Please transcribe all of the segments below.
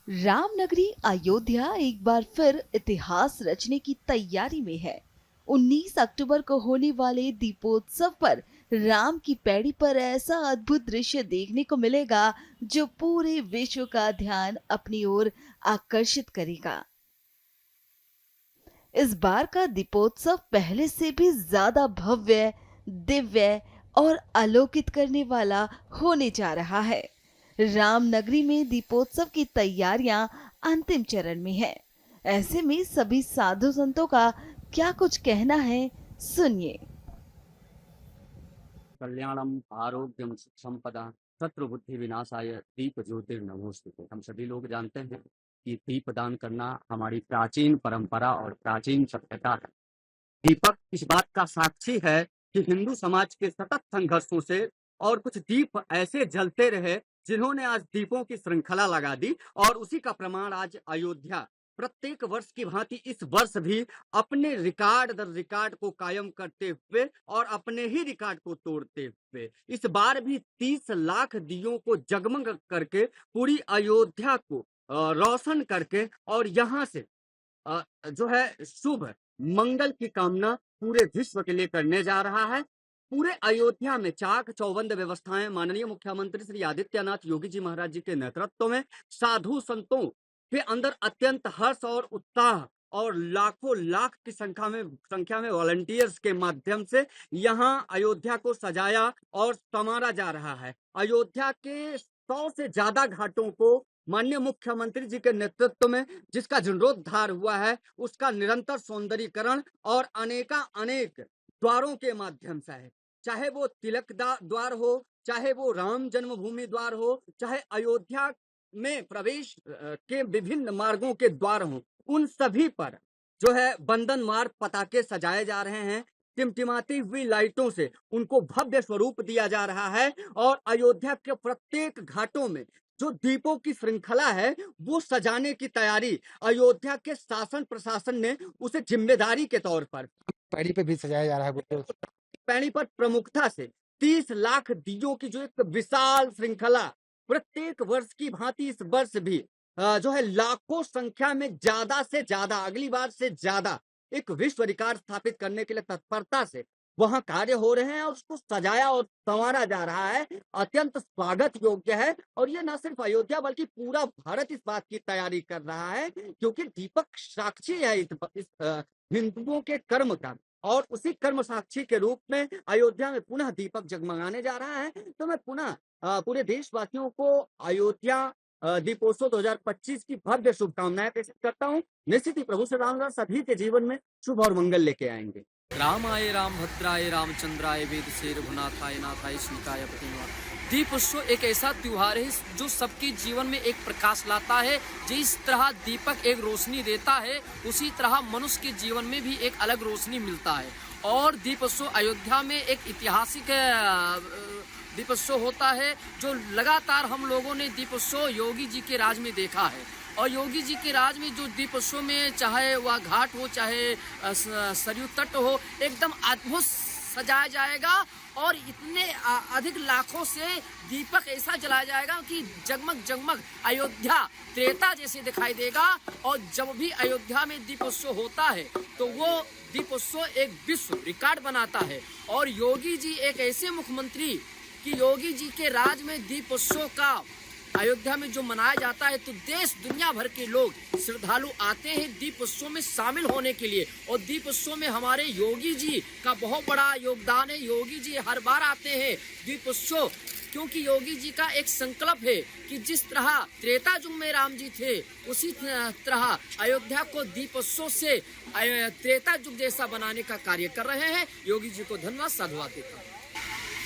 रामनगरी अयोध्या एक बार फिर इतिहास रचने की तैयारी में है। 19 अक्टूबर को होने वाले दीपोत्सव पर राम की पैड़ी पर ऐसा अद्भुत दृश्य देखने को मिलेगा जो पूरे विश्व का ध्यान अपनी ओर आकर्षित करेगा। इस बार का दीपोत्सव पहले से भी ज्यादा भव्य, दिव्य और आलोकित करने वाला होने जा रहा है। रामनगरी में दीपोत्सव की तैयारियां अंतिम चरण में है। ऐसे में सभी साधु संतों का क्या कुछ कहना है, सुनिए। कल्याणम आरोग्यम संपदा शत्रु बुद्धि विनाशाय दीप ज्योतिर्नमोस्तुते। हम सभी लोग जानते हैं कि दीप दान करना हमारी प्राचीन परंपरा और प्राचीन सभ्यता है। दीपक इस बात का साक्षी है कि हिंदू समाज के सतत संघर्षों से और कुछ दीप ऐसे जलते रहे जिन्होंने आज दीपों की श्रृंखला लगा दी, और उसी का प्रमाण आज अयोध्या प्रत्येक वर्ष की भांति इस वर्ष भी अपने रिकॉर्ड दर रिकॉर्ड को कायम करते हुए और अपने ही रिकॉर्ड को तोड़ते हुए इस बार भी 30 लाख दियों को जगमग करके पूरी अयोध्या को रोशन करके और यहाँ से जो है शुभ मंगल की कामना पूरे विश्व के लिए करने जा रहा है। पूरे अयोध्या में चाक चौबंद व्यवस्थाएं माननीय मुख्यमंत्री श्री आदित्यनाथ योगी जी महाराज जी के नेतृत्व में साधु संतों के अंदर अत्यंत हर्ष और उत्साह और लाखों लाख की संख्या में वॉलंटियर्स के माध्यम से यहाँ अयोध्या को सजाया और संवारा जा रहा है। अयोध्या के 100 से ज्यादा घाटों को माननीय मुख्यमंत्री जी के नेतृत्व में जिसका जीर्णोद्धार हुआ है, उसका निरंतर सौंदर्यीकरण और अनेक द्वारों के माध्यम से है। चाहे वो तिलक द्वार हो, चाहे वो राम जन्मभूमि द्वार हो, चाहे अयोध्या में प्रवेश के विभिन्न मार्गों के द्वार हो, उन सभी पर जो है बंधन मार्ग पताके सजाए जा रहे हैं। टिमटिमाती हुई लाइटों से उनको भव्य स्वरूप दिया जा रहा है और अयोध्या के प्रत्येक घाटों में जो दीपों की श्रृंखला है वो सजाने की तैयारी अयोध्या के शासन प्रशासन ने उसे जिम्मेदारी के तौर पर पैड़ी पे भी सजाया जा रहा है। पैड़ी पर प्रमुखता से 30 लाख दीयों की जो एक विशाल श्रृंखला प्रत्येक वर्ष की भांति इस वर्ष भी जो है लाखों संख्या में ज्यादा से ज्यादा अगली बार से ज्यादा एक विश्व रिकॉर्ड स्थापित करने के लिए तत्परता से वहां कार्य हो रहे हैं और उसको सजाया और संवारा जा रहा है। अत्यंत स्वागत योग्य है और ये न सिर्फ अयोध्या बल्कि पूरा भारत इस बात की तैयारी कर रहा है क्योंकि दीपक साक्षी है इस हिंदुओं के कर्म का, और उसी कर्म साक्षी के रूप में अयोध्या में पुनः दीपक जगमगाने जा रहा है। तो मैं पुनः पूरे देशवासियों को अयोध्या दीपोत्सव 2025 की भव्य शुभकामनाएं प्रेषित करता हूँ। निश्चित ही प्रभु श्री रामदास सभी के जीवन में शुभ और मंगल लेके आएंगे। रामाय रामभद्राय रामचंद्राय वेद से रघुनाथाय नाथाय सीताय पतिनवा। दीप उत्सव एक ऐसा त्योहार है जो सबके जीवन में एक प्रकाश लाता है। जिस तरह दीपक एक रोशनी देता है उसी तरह मनुष्य के जीवन में भी एक अलग रोशनी मिलता है। और दीप उत्सव अयोध्या में एक ऐतिहासिक दीप उत्सव होता है जो लगातार हम लोगों ने दीप उत्सव योगी जी के राज में देखा है। और योगी जी के राज में जो दीपोत्सव में चाहे वह घाट हो चाहे सरयू तट हो, एकदम अद्भुत सजाया जाएगा और इतने अधिक लाखों से दीपक ऐसा जलाया जाएगा कि जगमग जगमग अयोध्या त्रेता जैसे दिखाई देगा। और जब भी अयोध्या में दीपोत्सव होता है तो वो दीपोत्सव एक विश्व रिकॉर्ड बनाता है। और योगी जी एक ऐसे मुख्यमंत्री कि योगी जी के राज में दीपोत्सव का अयोध्या में जो मनाया जाता है तो देश दुनिया भर के लोग श्रद्धालु आते हैं दीप उत्सव में शामिल होने के लिए। और दीप उत्सव में हमारे योगी जी का बहुत बड़ा योगदान है। योगी जी हर बार आते हैं दीप उत्सव क्योंकि योगी जी का एक संकल्प है कि जिस तरह त्रेता युग में राम जी थे उसी तरह अयोध्या को दीप उत्सव से त्रेता युग जैसा बनाने का कार्य कर रहे हैं। योगी जी को धन्यवाद साधुवाद देता हूँ।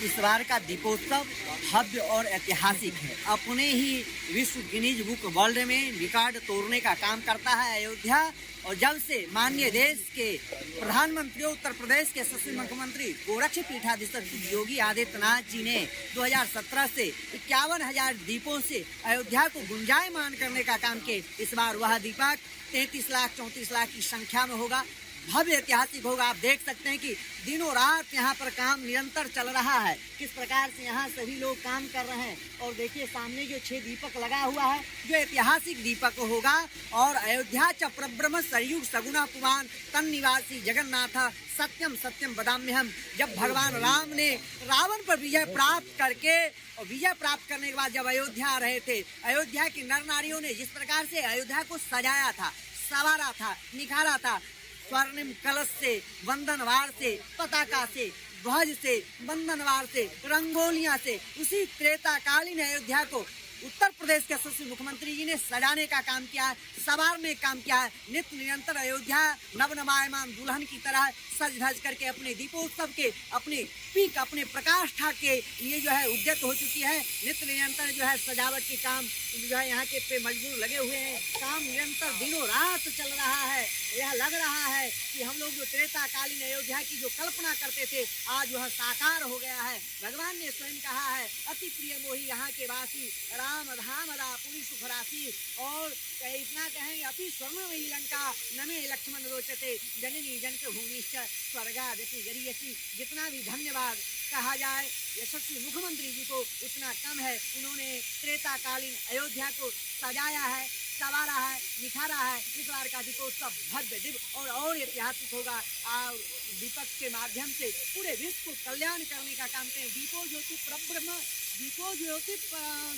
इस बार का दीपोत्सव भव्य और ऐतिहासिक है। अपने ही विश्व गिनीज बुक वर्ल्ड में रिकॉर्ड तोड़ने का काम करता है अयोध्या। और जब से माननीय देश के प्रधानमंत्री उत्तर प्रदेश के यशस्वी मुख्यमंत्री गोरक्षपीठाधीश्वर योगी आदित्यनाथ जी ने 2017 से 51,000 दीपों से अयोध्या को गुंजायमान करने का काम किया, इस बार वह दीपक 33 लाख 34 लाख की संख्या में होगा। भव्य ऐतिहासिक होगा। आप देख सकते हैं कि दिनों रात यहाँ पर काम निरंतर चल रहा है, किस प्रकार से यहाँ सभी लोग काम कर रहे हैं। और देखिए सामने जो 6 दीपक लगा हुआ है, जो ऐतिहासिक दीपक होगा। और अयोध्या च प्रब्रह्म सरयुग सगुना पुमान तन निवासी जगन्नाथ सत्यम सत्यम वदाम्यहम। जब भगवान राम ने रावण पर विजय प्राप्त करके और विजय प्राप्त करने के बाद जब अयोध्या आ रहे थे, अयोध्या की नर नारियों ने जिस प्रकार से अयोध्या को सजाया था, संवारा था, निखारा था, स्वर्णिम कलश से, वंदनवार से, पताका से, ध्वज से, वंदनवार से, रंगोलियां से, उसी त्रेताकालीन अयोध्या को उत्तर प्रदेश के यशस्वी मुख्यमंत्री जी ने सजाने का काम किया है, संवारने का काम किया है। नित्य निरंतर अयोध्या नवनवायमान दुल्हन की तरह सज धज करके अपने दीपोत्सव के अपने पीक अपने प्रकाष्ठा के लिए जो है उद्यत हो चुकी है। नित्य निरंतर जो है सजावट के काम जो है यहाँ के पे मजदूर लगे हुए हैं। काम निरंतर दिनों रात चल रहा है। यह लग रहा है कि हम लोग जो त्रेताकालीन अयोध्या की जो कल्पना करते थे, आज वह साकार हो गया है। भगवान ने स्वयं कहा है, अति प्रिय मोही यहाँ के वासी, राम धाम रा पुरी सुख राशि। और इतना कहेंगे, अति स्वर्णमयी लंका नमे लक्ष्मण रोचते, जननी जनक भूमिश्च स्वर्गादपि गरीयसी। जितना भी धन्यवाद कहा जाए यशस्वी मुख्यमंत्री जी को उतना कम है। उन्होंने त्रेताकालीन अयोध्या को सजाया है, संवारा है, निखारा है। इस बार का दीपोत्सव भव्य दिव्य और ऐतिहासिक होगा। और दीपक के माध्यम से पूरे विश्व को कल्याण करने का काम करें। दीपो ज्योति परब्रह्म, दीपो ज्योति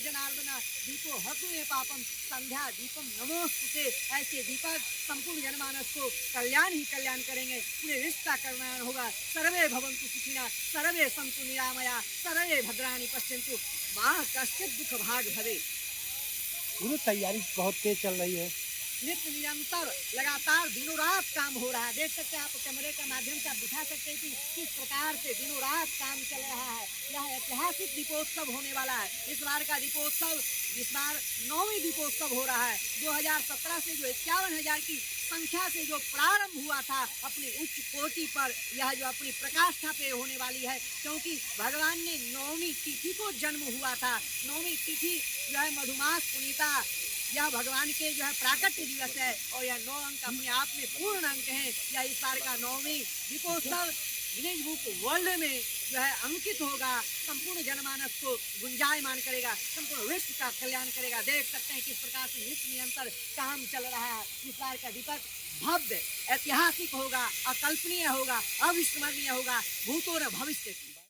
जनार्दन, दीपो हतु पापम, संध्या दीपम नमोस्तुते। ऐसे दीपक संपूर्ण जनमानस को कल्याण ही कल्याण करेंगे, पूरे विश्व का कल्याण होगा। सर्वे भवन्तु सुखिनः, सर्वे सन्तु निरामया, सर्वे भद्राणि पश्यन्तु मा कश्चित् दुःख भाग भवे। गुरु तैयारी बहुत तेज चल रही है। नित्य निरंतर लगातार दिनों रात काम हो रहा है। देख सकते हैं आप, कैमरे के माध्यम से आप दिखा सकते हैं कि किस प्रकार से दिनों रात काम चल रहा है। यह ऐतिहासिक दीपोत्सव होने वाला है। इस बार का दीपोत्सव इस बार 9वीं दीपोत्सव हो रहा है। 2017 से जो 51,000 की संख्या से जो प्रारंभ हुआ था अपनी उच्च कोटि पर, यह जो अपनी प्रकाष्ठा पे होने वाली है। क्योंकि भगवान ने 9वीं तिथि को जन्म हुआ था। 9वीं तिथि जो है मधुमास पुनीता, यह भगवान के जो है प्राकट्य दिवस है। और यह 9 अंक अपने आप में पूर्ण अंक है। यह इस बार का 9वीं दीपोत्सव गिनीज बुक वर्ल्ड में जो है अंकित होगा। संपूर्ण जनमानस को गुंजायमान करेगा, संपूर्ण विश्व का कल्याण करेगा। देख सकते हैं किस प्रकार से नित्य निरंतर काम चल रहा है। इस बार का दीपक भव्य ऐतिहासिक होगा, अकल्पनीय होगा, अविस्मरणीय होगा, भूतो न भविष्य।